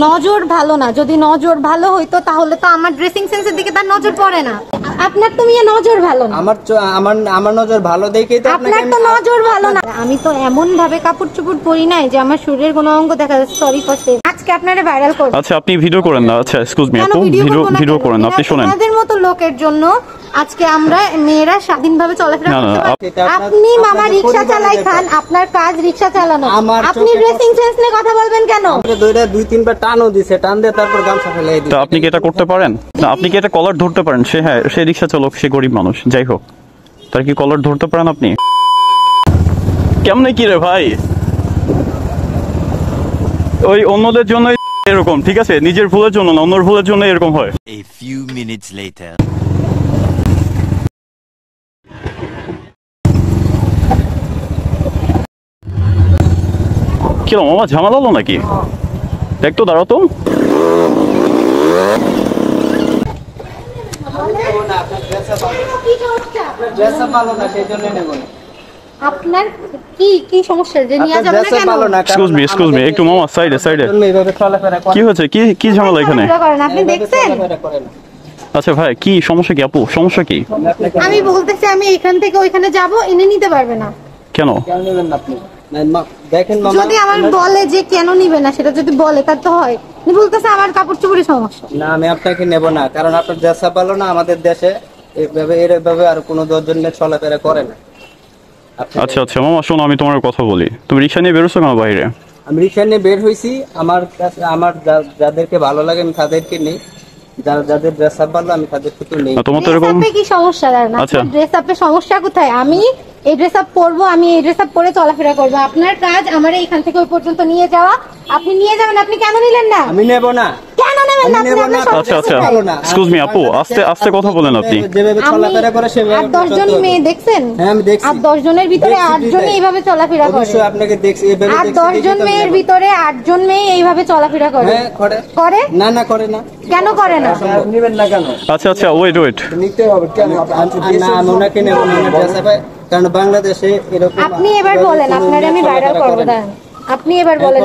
নজর ভালো না, যদি নজর ভালো হইতো তাহলে তো আমার ড্রেসিং সেন্সের দিকে তার নজর পড়ে না। আপনার তো মিয়া নজর ভালো না। আমার নজর ভালো দেখেই তো আপনার তো নজর ভালো না। আমি তো এমন ভাবে কাপড় চোপড় পরি নাই যে আমার শরীরের কোনো অঙ্গ দেখা যাচ্ছে। সরি ফার্স্ট আজকে আপনারে ভাইরাল করব। আচ্ছা আপনি ভিডিও করেন না। আচ্ছা এক্সকিউজ মি আপু, ভিডিও করেন না, আপনি শুনেন। আমাদের মতো লোকের জন্য আজকে আমরা মেয়েরা স্বাধীনভাবে চলাফেরা করতে পারি। আপনি মামা রিকশা চালাই খান, আপনার কাজ রিকশা চালানো, আপনি ড্রেসিং সেন্স নিয়ে কথা বলবেন কেন? দুই তিনবার টানও দিছে, টান দিয়ে তারপর গামছা ফেলে দিছে। তো আপনি কি এটা করতে পারেন না? আপনি কি এটা কলার ধরতে পারেন? সে রিকশা চালক, সে গরিব মানুষ, যাই হোক, তার কি কলার ধরতে পারেন আপনি? কেমনে কি রে ভাই, ওই অন্যদের জন্য এরকম, ঠিক আছে? নিজের ভুলের জন্য না, অন্যের ভুলের জন্য এরকম হয়। A few minutes later. কিরম মামা, ঝামেলা হলো নাকি? দেখতো, দাঁড়াও তো। আপনার কি সমস্যা যে নিয়ে যাবেন না কেন? এক্সকিউজ মি একটু মামা, সাইডে কি হয়েছে? কি ঝামেলা এখানে? আপনি দেখছেন? আচ্ছা ভাই, কি সমস্যা? কি আপু, সমস্যা কি? আমি বলতেছি আমি এখান থেকে ওইখানে যাব, এনে নিতে পারবে না কেন? দেখেন যদি আমার বলে যে কেন নিবে না, সেটা যদি বলে তার তো হয়। উনি বলতেছে আমার কাপড় চোপড়ের সমস্যা। না, আমি আপনাকে নেব না, কারণ আপনার দেশা ভালো না। আমাদের দেশে এইভাবে আর কোনো দশজন চলাফেরা করে না। আচ্ছা আচ্ছা মামা শোনো, আমি তোমার কথা বলি। তুমি রিক্সা নিয়ে বেরোছো কেন বাইরে? আমি রিক্সা নিয়ে বের হয়েছি, আমার কাছে আমার যাদেরকে ভালো লাগে আমি তাদেরকে নেই, যাদের ড্রেস আপ ভালো আমি তাদের থেকে নেই। তোমার তো এরকম কি সমস্যা? আচ্ছা ড্রেস আপের সমস্যা কোথায়? আমি এই ড্রেস আপ পরবো, আমি এই ড্রেস আপ পরে চলাফেরা করবো। আপনার কাজ আমার এইখান থেকে ওই পর্যন্ত নিয়ে যাওয়া। আপনি নিয়ে যাবেন, আপনি কেন নিলেন না? আমি নেব না। কেন নেবেন না? আচ্ছা আচ্ছা এক্সকিউজ মি আপু, আস্তে কথা বলেন আপনি। যেভাবে চলাফেরা করে সেভাবে। আর 10 জন মেয়ে দেখছেন? হ্যাঁ আমি দেখছি। আর 10 জনের ভিতরে 8 জনই এইভাবে চলাফেরা করে। অবশ্যই আপনাকে দেখছি এইভাবে। আর 10 জন মেয়ের ভিতরে 8 জন মেয়ে এইভাবে চলাফেরা করে। হ্যাঁ করে। না করে না। কেন করে না? নেবেন না কেন? আচ্ছা ওয়েট নিতে হবে কেন? না আমি ওনাকে নেব না, ড্রেস আপ, কারণ বাংলাদেশে এরকম। আপনি এবার বলেন, আপনারে আমি ভাইরাল করব। আপনি এবার বলেন,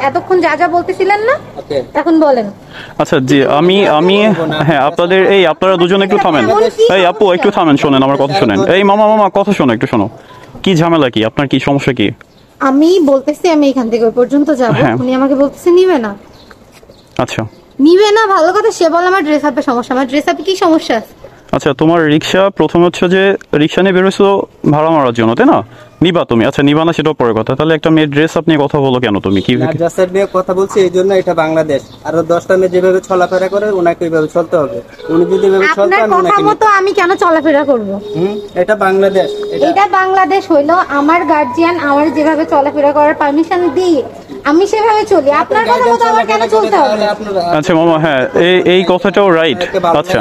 এতক্ষণ যা বলতেছিলেন না, এখন বলেন। আচ্ছা জি, আমি হ্যাঁ আপনারা দুজন একটু থামেন। এই আপু একটু থামেন, শোনেন আমার কথা শোনেন। এই মামা কথা শোনো, একটু শোনো। কি ঝামেলা, কি আপনার, কি সমস্যা? কি আমি বলতেছি আমি এখান থেকে ওই পর্যন্ত যাব, উনি আমাকে বলতেছে নিবে না। আচ্ছা নিবে না, ভালো কথা। সে বলে আমার ড্রেস আপে সমস্যা। আমার ড্রেস আপে কি সমস্যা? আচ্ছা তোমার রিক্সা, প্রথম হচ্ছে যে রিক্সা নিয়ে বেরোছো ভাড়া মারার জন্য, তাই না? নিবা তুমি? আচ্ছা নিবা না সেটাও পরের কথা। তাহলে একটা মেয়ের ড্রেস আপনি কথা বলো কেন? তুমি কি ড্রেস আপ নিয়ে কথা বলছি এই জন্য, এটা বাংলাদেশ। আর 10টা মেয়ে যেভাবে চলাফেরা করে ওনাকে ওইভাবে চলতে হবে। উনি যদি এভাবে চলতে, আপনার কথা মতো আমি কেন চলাফেরা করব? এটা বাংলাদেশ। এটা বাংলাদেশ হইলো আমার গার্জিয়ান আমার যেভাবে চলাফেরা করার পারমিশন দিয়ে আমি সেভাবে চলি। আপনার কথা মতো আমার কেন চলতে হবে? আচ্ছা মামা, হ্যাঁ এই কথাটাও রাইট। আচ্ছা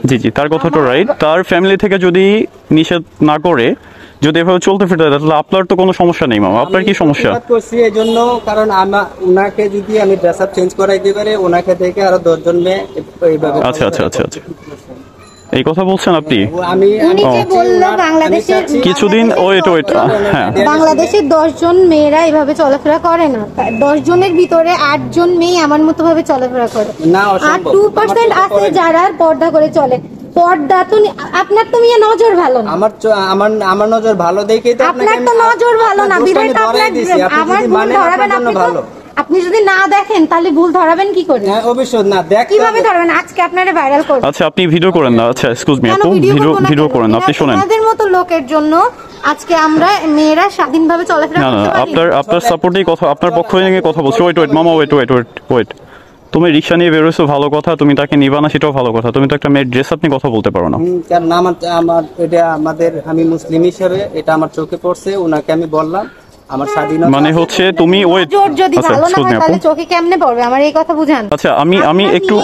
জি তার কথাটাও রাইট। তার ফ্যামিলি থেকে যদি নিষেধ না করে যদি এভাবে চলতে ফিরতে হয়, তাহলে আপনার তো কোনো সমস্যা নেই মামা। আপনার কি সমস্যা? করছি এই জন্য, কারণ ওনাকে যদি আমি ড্রেস আপ চেঞ্জ করাই দিতে পারি, ওনাকে থেকে আরো 10 জন মেয়ে এইভাবে। আচ্ছা এই কথা বলছেন আপনি? উনি যে বললো বাংলাদেশের কিছুদিন হ্যাঁ বাংলাদেশের 10 জন মেয়েরা এইভাবে চলাফেরা করে না। 10 জনের ভিতরে 8 জন মেয়ে আমার মতো ভাবে চলাফেরা করে। আর 2% আছে যারা পর্দা করে চলে। পর্দা তো আপনার তো মিয়া নজর ভালো না। আমার নজর ভালো দেখেই তো আপনার তো নজর ভালো না। বিধায়ক আমার ভুল ধরাবেন আপনি যদি না দেখেন তাহলে ভুল ধরাবেন কি করে? হ্যাঁ অবশ্যই না দেখ কিভাবে ধরবেন? আজকে আপনারে ভাইরাল করব। আচ্ছা আপনি ভিডিও করেন না। আচ্ছা এক্সকিউজ মি আপু, ভিডিও করেন না, আপনি শুনেন। আমাদের মতো লোকের জন্য আজকে আমরা মেয়েরা স্বাধীনভাবে চলাফেরা করতে পারি। আপনার সাপোর্টেই কথা, আপনার পক্ষ নিয়ে কথা বলছি। ওয়েট মামা, ওয়েট। তুমি রিক্সা নিয়ে বেরোছো ভালো কথা, তুমি তাকে নিবা না সেটাও ভালো কথা। তুমি তো একটা মেয়ের ড্রেস আপনি কথা বলতে পারো না। কারণ এটা আমি মুসলিম হিসেবে এটা আমার চোখে পড়ছে, ওনাকে আমি বললাম আমার স্বাধীনতা মানে হচ্ছে তুমি ওয়েট। যদি ভালো না হয় তাহলে চোখে কেমনে পড়বে? আমার এই কথা বুঝান। আচ্ছা আমি একটু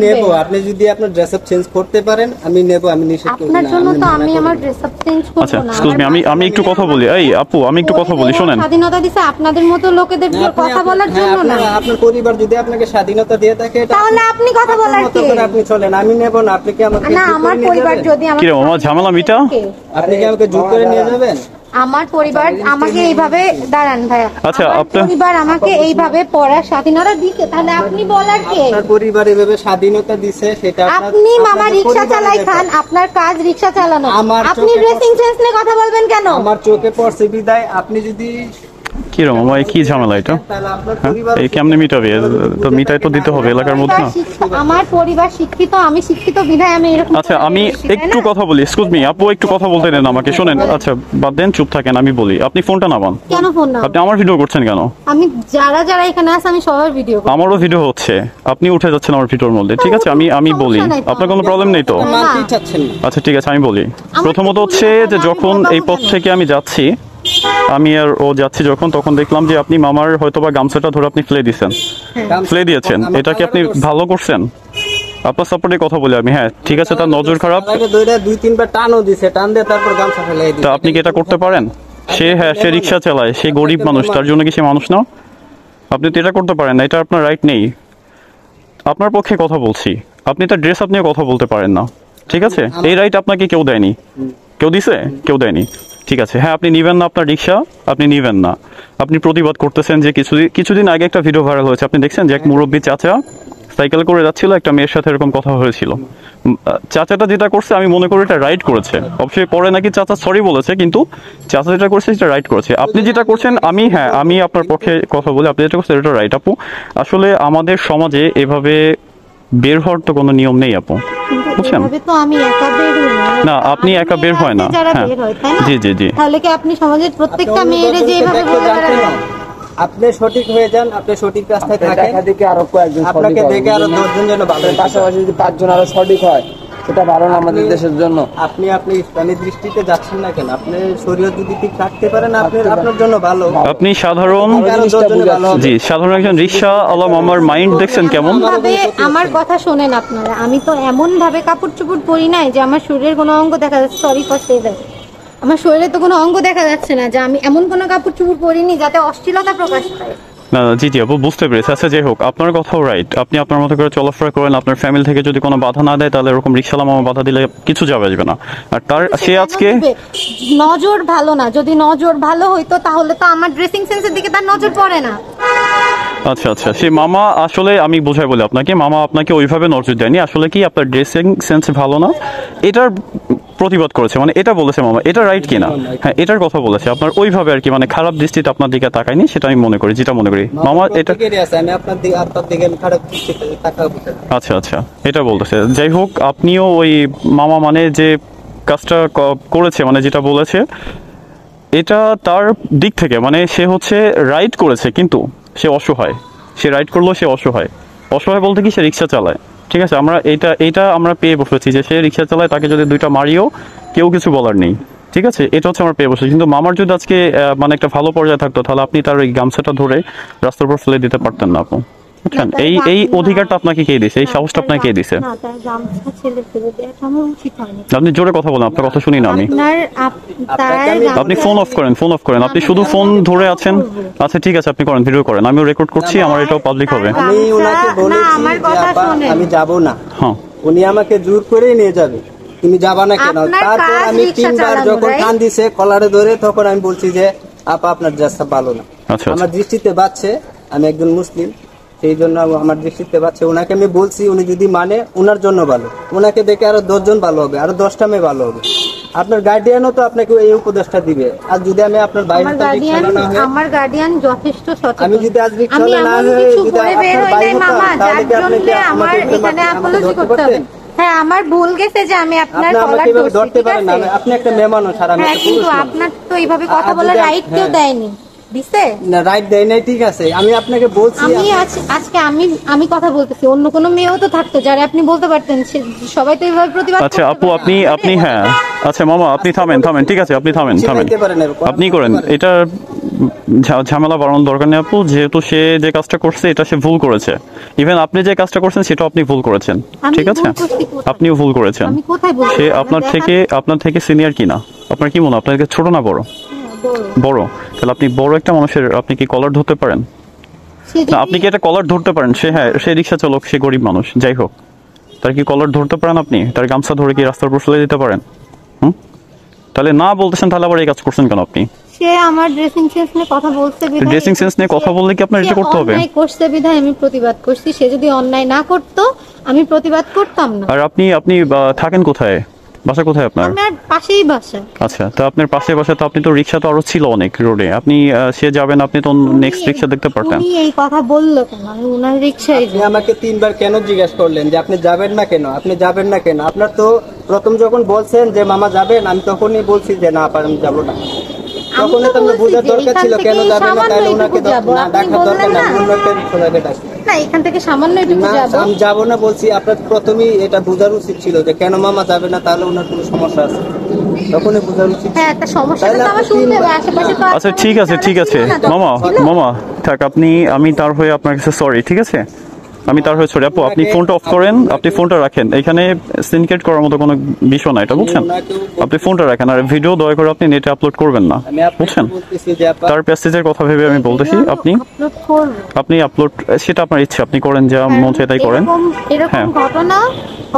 নেব। আপনি যদি আপনার ড্রেস আপ চেঞ্জ করতে পারেন আমি নেব, আমি নিষেধ করব না। আপনার জন্য তো আমি আমার ড্রেস আপ চেঞ্জ করব না। আচ্ছা এক্সকিউজ মি, আমি একটু কথা বলি। এই আপু আমি একটু কথা বলি, শুনেন। স্বাধীনতা দিছে আপনাদের মতো লোকেদের কথা বলার জন্য না। আপনার পরিবার যদি আপনাকে স্বাধীনতা দিয়ে থাকে তাহলে আপনি কথা বলার কে? আপনি চলেন, আমি নেব না। আপনি কি আমাকে না, আমার পরিবার যদি কি রে মামা, ঝামেলা মিটা? আপনি কি আমাকে জোর করে নিয়ে যাবেন? আমার পরিবার আমাকে এইভাবে দাঁড়ান ভাইয়া, আচ্ছা, আমার আপনার- পরিবার আমাকে এইভাবে পড়ার স্বাধীনতা দিচ্ছে, তাহলে আপনি বলার কে? আপনার পরিবার এভাবে স্বাধীনতা দিছে, সেটা আপনি মামা আপনাদের রিক্সা পরিবারের চালাই ব্যাপার। খান, আপনার কাজ রিক্সা চালানো, আমার আপনি চোখে ড্রেসিং সেন্স নিয়ে কথা বলবেন কেন? আমার চোখে পড়ছে বিদায় আপনি যদি কি রে মামা, এই কি ঝামেলা এটা? তাহলে আপনার হ্যাঁ, পরিবার এই কেমনে মিটাবে? তো মিটাই তো দিতে হবে এলাকার মধ্যে না? আমার পরিবার শিক্ষিত, আমি শিক্ষিত বিধায় আমি এরকম আচ্ছা, করে আমি বলছি, তাই একটু না? কথা বলি। এক্সকিউজ মি আপু, একটু কথা বলতে দেন আমাকে। শোনেন, আচ্ছা বাদ দেন, চুপ থাকেন, আমি বলি। আপনি ফোনটা নামান। কেন ফোন না? আপনি আমার ভিডিও করছেন কেন? আমি যারা যারা এখানে আছে আমি সবার ভিডিও করি। আমারও ভিডিও হচ্ছে, আপনি উঠে যাচ্ছেন আমার ভিডিওর মধ্যে। ঠিক আছে, আমি বলি, সমস্যা নাই তো। আপনার কোনো প্রবলেম নেই তো? মানতেই চাচ্ছেন না। আচ্ছা ঠিক আছে, আমি বলি। আমার প্রথমত তো হচ্ছে ভুল যে কথা, যখন আমি এই পথ বলবো থেকে আমি যাচ্ছি, আমি আর ও যাচ্ছি যখন, তখন দেখলাম যে আপনি মামার হয়তোবা গামছাটা ধরে আপনি ফেলে দিয়েছেন, ফেলে দিয়েছেন। এটা কি আপনি ভালো করছেন? আপনার সাপোর্টে কথা বলি আমি। হ্যাঁ ঠিক আছে, তার নজর খারাপ। আমাকে ধরে 2-3 বার টানও দিছে, টান দিয়ে তারপর গামছা ফেলাই তা দিছে। আপনি কি এটা করতে পারেন? সে রিক্সা চালায়, সে গরিব মানুষ, তার জন্য কি সে মানুষ না? আপনি তো এটা করতে পারেন না, এটা আপনার রাইট নেই। আপনার পক্ষে কথা বলছি, আপনি তার ড্রেস আপ নিয়ে কথা বলতে পারেন না। ঠিক আছে, এই রাইট আপনাকে কেউ দেয়নি। কেউ দিছে? কেউ দেয়নি। ঠিক আছে, হ্যাঁ আপনি নিবেন না আপনার রিক্সা, আপনি নিবেন না। আপনি প্রতিবাদ করতেছেন যে কিছুদিন আগে একটা ভিডিও ভাইরাল হয়েছে, আপনি দেখছেন যে এক মুরব্বী চাচা সাইকেল করে যাচ্ছিল, একটা মেয়ের সাথে এরকম কথা হয়েছিল। চাচাটা যেটা করছে আমি মনে করি এটা রাইট করেছে। অবশ্যই পরে নাকি চাচা সরি বলেছে, কিন্তু চাচা যেটা করছে সেটা রাইট করেছে। আপনি যেটা করছেন, আমি আপনার পক্ষে কথা বলি, আপনি যেটা করছেন এটা রাইট। আপু আসলে আমাদের সমাজে এভাবে বের হওয়ার তো কোনো নিয়ম নেই আপু, বুঝছেন? এভাবে তো আমি একা বের হই না। না, আপনি একা বের হয় না। যারা হ্যাঁ বের হয়, তাই না? জি জি জি। তাহলে কি আপনি সমাজের প্রত্যেকটা আপনি মেয়েরে যে অন্য এভাবে দশজনকে বলতে দেখলে পারেন? জানতেন না। আপনি সঠিক হয়ে যান, আপনি সঠিক রাস্তায় থাকেন, দেখা দেখি আরো কয়েকজন আপনাকে সঠিক দেখে আরো হবে। 10 জন যেন ভালো হয়। পাশাপাশি যদি 5 জন আরো সঠিক হয়, সেটা ভালো না আমাদের দেশের জন্য। আপনি ইসলামী দৃষ্টিতে যাচ্ছেন না কেন? আপনি শরীয়ত যদি ঠিক রাখতে পারেন, আপনার জন্য ভালো। আপনি সাধারণ, আরো 10 জনের ভালো হবে। জি সাধারণ একজন রিক্সা আলম, আমার মাইন্ড দেখছেন কেমন? ভাবে আমার কথা শোনেন আপনারা, আমি তো এমন ভাবে কাপড় চোপড় পরি নাই যে আমার শরীরের কোনো অঙ্গ দেখা যাচ্ছে। সরি ফর সে দ্যাট, আমার শরীরে তো কোনো অঙ্গ দেখা যাচ্ছে না, যে আমি এমন কোনো কাপড় চোপড় পরিনি যাতে অশ্লীলতা প্রকাশ পায়। না না, জি জি আপু বুঝতে পেরেছি। আচ্ছা যাই হোক, আপনার কথাও রাইট। আপনি আপনার মতো করে চলাফেরা করেন, আপনার ফ্যামিলি থেকে যদি কোনো বাধা না দেয়, তাহলে এরকম রিক্সাওয়ালা মামা বাধা দিলে কিছু যাবে আসবে না। আর সে আজকে নজর ভালো না, যদি নজর ভালো হইতো তাহলে তো আমার ড্রেসিং সেন্সের দিকে তার নজর পড়ে না। আচ্ছা আচ্ছা, সে মামা আসলে আমি বোঝাই বলি আপনাকে, মামা আপনাকে ওইভাবে নজর দেয়নি। আসলে কি আপনার ড্রেসিং সেন্স ভালো না, এটার প্রতিবাদ করেছে, মানে এটা বলেছে মামা। এটা রাইট কিনা? হ্যাঁ এটার কথা বলেছে। আপনার ওইভাবে আর কি, মানে খারাপ দৃষ্টিতে আপনার দিকে তাকায়নি, সেটা আমি মনে করি, যেটা মনে করি মামা এটা। প্রত্যেকেরই আছে, আমি আপনার দিকে আমি খারাপ দৃষ্টিতে তাকাবো না। আচ্ছা আচ্ছা, এটা বলতেছে। যাই হোক, আপনিও ওই মামা মানে যে কাজটা করেছে, মানে যেটা বলেছে, এটা তার দিক থেকে মানে সে হচ্ছে রাইট করেছে, কিন্তু সে অসহায়। সে রাইট করলো, সে অসহায়। অসহায় বলতে কি, সে রিক্সা চালায়। ঠিক আছে, আমরা এটা আমরা পেয়ে বসেছি যে সে রিক্সা চালায়, তাকে যদি 2টা মারিও কেউ কিছু বলার নেই। ঠিক আছে, এটা হচ্ছে আমরা পেয়ে বসেছি। কিন্তু মামার যদি আজকে মানে একটা ভালো পর্যায়ে থাকতো, তাহলে আপনি তার ওই গামছাটা ধরে রাস্তার উপর ফেলে দিতে পারতেন না আপু, বুঝছেন? এই অধিকারটা আপনাকে কে দিছে? এই সাহসটা আপনাকে কে দিছে? না, তার গামছা ছেলে ফেলে দেওয়াটা আমার উচিত হয়নি। আপনি জোরে কথা বলেন, আপনার কথা শুনি না আমি। আপনি ফোন অফ করেন, ফোন অফ করেন। আপনি শুধু ফোন ধরে আছেন। আচ্ছা ঠিক আছে, আপনি করেন, ভিডিও করেন, আমিও রেকর্ড করছি, আমার এটাও পাবলিক হবে। আমি ওনাকে বলেছি আমার যে কথা আপা শোনেন। আমি যাব না, হ্যাঁ উনি আমাকে জোর করেই নিয়ে যাবে, তুমি যাবা না কেন? আপনার তারপর কাজ আমি রিকশা 3 বার চালানো, যখন right? কান দিছে কলারে ধরে, তখন আমি বলছি যে আপা আপনার ড্রেসটা ভালো না। আচ্ছা আমার দৃষ্টিতে বাচ্ছে, আমি একজন মুসলিম, সেই জন্য আমার দৃষ্টিতে বাচ্ছে। ওনাকে আমি বলছি, উনি যদি মানে ওনার জন্য ভালো, ওনাকে দেখে আরো 10 জন ভালো হবে, আরো 10টা মেয়ে ভালো হবে। আপনার গার্ডিয়ানও তো আপনাকে এই উপদেশটা দিবে। আর যদি আমি আপনার বাইরে আমার গার্ডিয়ান যথেষ্ট সচেতন। আমি যদি আজ আমি রিক্সাওয়ালা না এমন হয়ে কিছু যদি করে বের আপনার হই বাইরে নাই মামা, হতাম, তাহলে যার কি আপনি জন্য আমার আমাকে এখানে আমাকে অ্যাপোলজি ধরতে করতে হবে। পারতেন? হ্যাঁ, আমার ভুল গেছে যে আমি আপনার আপনি আমাকে কলার এভাবে ধরছি, ধরতে ঠিক পারেন না। আছে? আপনি একটা মেয়ে মানুষ, আর আমি হ্যাঁ, একটা কিন্তু পুরুষ মানুষ। আপনার তো এইভাবে কথা আর বলার যদি রাইট কেউ হ্যাঁ। দেয়নি, দিছে? না, রাইট দেয় নাই, ঠিক আছে। আমি আপনাকে বলছি আমি আজকে আমি কথা বলতেছি, অন্য কোনো মেয়েও তো থাকতো যারা আপনি বলতে পারতেন, সবাই তো এইভাবে প্রতিবাদ আচ্ছা করতে আপু, পারে না। আপনি হ্যাঁ আচ্ছা মামা, আপনি থামেন, ঠিক আছে, আপনি থামেন। শিখাইতে পারেন এরকম। আপনি করেন এটা, ঝামেলা বাড়ানোর দরকার নেই আপু। যেহেতু সে যে কাজটা করছে এটা সে ভুল করেছে। ইভেন আপনি যে কাজটা করছেন সেটাও আপনি ভুল করেছেন, আমি ঠিক আছে? ভুল করছি কোথায়? আপনিও ভুল করেছেন। আমি কোথায় বলছি? সে আপনার থেকে সিনিয়র কিনা? আপনার কি মনে হয় আপনার ছোট না বড়? বড়। তাহলে আপনি বড় একটা মানুষের আপনি কি কলার ধরতে পারেন? না, আপনি কি একটা কলার ধরতে পারেন? সে রিক্সা চালক, সে গরিব মানুষ, যাই হোক, তার কি কলার ধরতে পারেন আপনি? তার গামছা ধরে কি রাস্তার উপর ফেলে দিতে পারেন? তাহলে না বলতেছেন, তাহলে আবার এই কাজ করছেন কেন আপনি? সে আমার ড্রেসিং সেন্স নিয়ে কথা বলছে বিধায়, ড্রেসিং সেন্স নিয়ে কথা বললে কি আপনার এটা করতে হবে? অন্যায় করছে বিধায় আমি প্রতিবাদ করছি। সে যদি অন্যায় না করতো আমি প্রতিবাদ করতাম না। আর আপনি থাকেন কোথায়? বাসা কোথায় আপনার? আমার পাশেই বাসা। আচ্ছা, তো আপনার পাশে বাসা, তো আপনি তো রিক্সা তো আরো ছিল অনেক রোডে, আপনি সে যাবেন, আপনি তো নেক্সট রিক্সা দেখতে পারতেন। উনি এই কথা বললো কেন? আমি উনার রিক্সায় আপনি আমাকে 3 বার কেন জিজ্ঞাসা করলেন যে আপনি যাবেন না কেন, আপনি যাবেন না কেন? আপনার তো প্রথম যখন বলছেন যে মামা যাবেন, আমি তখনই বলছি যে না আমি যাবো না। তখনই তো আমরা বোঝার দরকার ছিল কেন যাবেন না, তাহলে ওনাকে না ডাকার দরকার না, অন্য একটা রিক্সা লাগে ডাকি না, এখান থেকে সামান্য একটু না। যাবো। আমি যাবো না বলছি, আপনার প্রথমেই এটা বোঝার উচিত ছিল যে কেন মামা যাবে না, তাহলে ওনার কোনো সমস্যা আছে, তখনই বোঝার উচিত। হ্যাঁ, একটা সমস্যা তো আমার শুনতে হবে, আশেপাশে তো আচ্ছা ঠিক আছে, ঠিক আছে মামা থাক, আমি তার হয়ে আপনার কাছে সরি, ঠিক আছে? আমি তার হয়ে সরি। আপু আপনি ফোনটা অফ করেন, আপনি ফোনটা রাখেন, এখানে সিনকেট করার মতো কোনো বিষয় না এটা, বুঝছেন? আপনি ফোনটা রাখেন, আর ভিডিও দয়া করে আপনি নেটে আপলোড করবেন না, বুঝছেন? তার প্যাসেজের কথা ভেবে আমি বলতেছি, আপনি আপলোড, সেটা আপনার ইচ্ছা, আপনি করেন, যা মন চায় তাই করেন। এরকম ঘটনা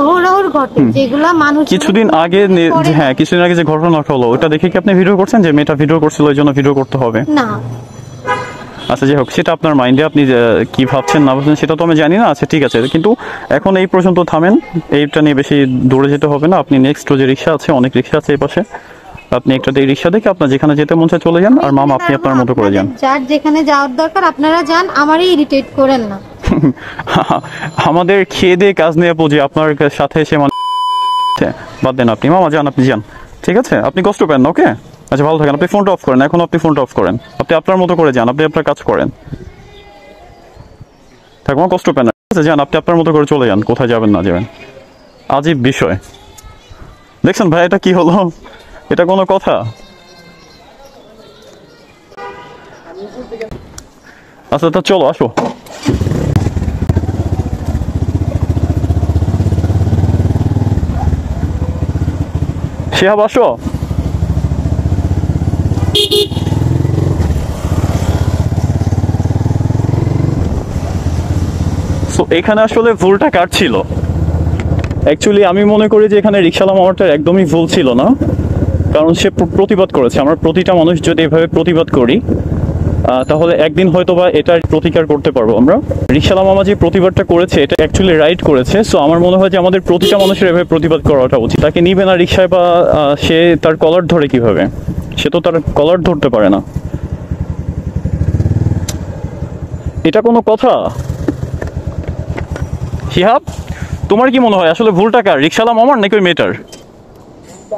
অহরহ ঘটে, যেগুলা মানুষ কিছুদিন আগে যে ঘটনাটা হলো, ওটা দেখে কি আপনি ভিডিও করছেন যে মেয়েটা ভিডিও করছিল ওই জন্য ভিডিও করতে হবে? না। আচ্ছা যাই হোক, সেটা আপনার মাইন্ডে, আপনি কি ভাবছেন না ভাবছেন সেটা তো আমি জানি না। আচ্ছা ঠিক আছে, কিন্তু এখন এই পর্যন্ত থামেন, এইটা নিয়ে বেশি দূরে যেতে হবে না। আপনি নেক্সট যে রিক্সা আছে, অনেক রিক্সা আছে এই পাশে, আপনি একটা রিক্সা দেখে আপনার যেখানে যেতে মন চায় চলে যান, আর মামা আপনি আপনার মতো করে যান। যার যেখানে যাওয়ার দরকার আপনারা যান, আমারই ইরিটেট করেন না। আমাদের খেয়ে দিয়ে কাজ নিয়ে পুজো আপনার সাথে এসে বাদ দেন, আপনি মামা যান, আপনি যান, ঠিক আছে? আপনি কষ্ট পেন না, ওকে? আচ্ছা ভালো থাকেন, আপনি ফোনটা অফ করেন, এখন আপনি ফোনটা অফ করেন, আপনি আপনার মতো করে যান, আপনি আপনার কাজ করেন, থাকবো কষ্ট পেন না, ঠিক আছে? যান, আপনি আপনার মতো করে চলে যান, কোথায় যাবেন না যাবেন। আজীব বিষয় দেখছেন ভাই, এটা কি হলো? এটা কোনো কথা? আচ্ছা তা চলো, আসো। শিহাব আসো। এখানে আসলে ভুলটা কার ছিল? অ্যাকচুয়ালি আমি মনে করি যে এখানে রিক্সাওয়ালা মামাটার একদমই ভুল ছিল না, কারণ সে প্রতিবাদ করেছে। আমরা প্রতিটা মানুষ যদি এভাবে প্রতিবাদ করি তাহলে একদিন হয়তো বা এটার প্রতিকার করতে পারবো আমরা। রিক্সাওয়ালা মামা যে প্রতিবাদটা করেছে এটা অ্যাকচুয়ালি রাইট করেছে। সো আমার মনে হয় যে আমাদের প্রতিটা মানুষের এভাবে প্রতিবাদ করাটা উচিত। তাকে নিবে না রিক্সায়, বা সে তার কলার ধরে কিভাবে? সে তো তার কলার ধরতে পারে না, এটা কোনো কথা? শিহাব, তোমার কি মনে হয় আসলে ভুলটা কার, রিক্সাওয়ালা মামার নাকি ওই মেয়েটার?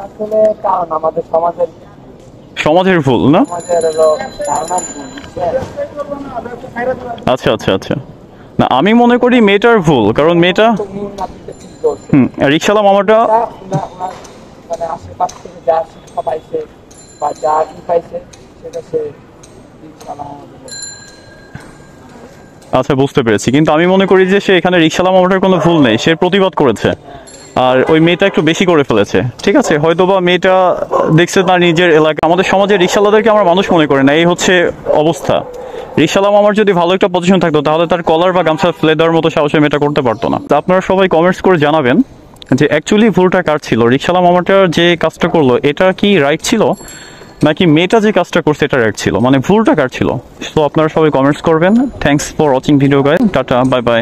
আসলে কারণ আমাদের সমাজের ভুল না? সমাজের আচ্ছা আচ্ছা আচ্ছা, না আমি মনে করি মেয়েটার ভুল, কারণ মেয়েটা রিক্সাওয়ালা মামাটা মানে আশেপাশ থেকে যা শিক্ষা পাইছে বা যা পাইছে সেটা সে আচ্ছা বুঝতে পেরেছি, কিন্তু আমি মনে করি যে সে এখানে রিক্সাওয়ালা মামাটার কোনো ভুল নেই, সে প্রতিবাদ করেছে, আর ওই মেয়েটা একটু বেশি করে ফেলেছে। ঠিক আছে, হয়তোবা মেয়েটা দেখছে তার নিজের এলাকা। আমাদের সমাজে রিক্সাওয়ালাদেরকে আমরা মানুষ মনে করি না, এই হচ্ছে অবস্থা। রিক্সাওয়ালা মামার যদি ভালো একটা পজিশন থাকতো তাহলে তার কলার বা গামছা ফেলে দেওয়ার মতো সাহসে মেয়েটা করতে পারতো না। আপনারা সবাই কমেন্টস করে জানাবেন যে অ্যাকচুয়ালি ভুলটা কার ছিল, রিক্সাওয়ালা মামাটার যে কাজটা করলো এটা কি রাইট ছিল, নাকি মেয়েটা যে কাজটা করছে এটা রাইট ছিল, মানে ভুলটা কার ছিল? তো আপনারা সবাই কমেন্টস করবেন। Thanks for watching video guys, tata, bye bye.